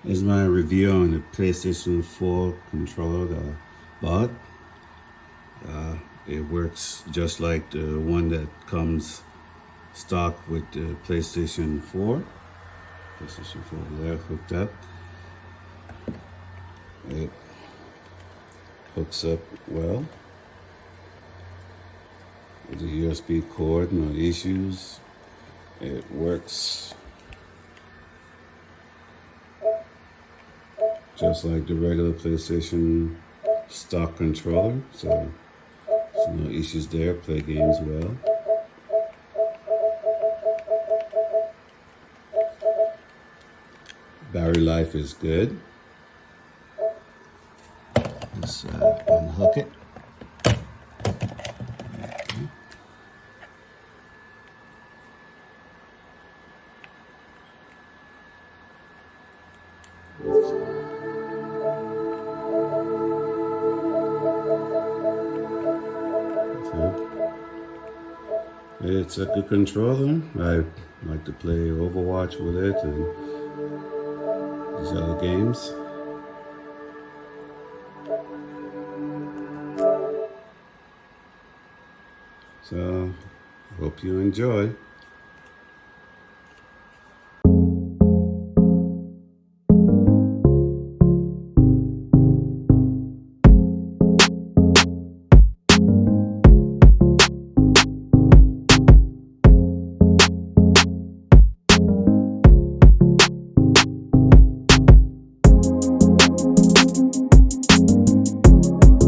Is my review on the PlayStation 4 controller that I bought. It works just like the one that comes stock with the PlayStation 4. PlayStation 4 there hooked up. It hooks up well with the USB cord, no issues. It works just like the regular PlayStation stock controller, so there's no issues there. Play games well. Battery life is good. Let's unhook it. It's a good controller. I like to play Overwatch with it and these other games. So, hope you enjoy.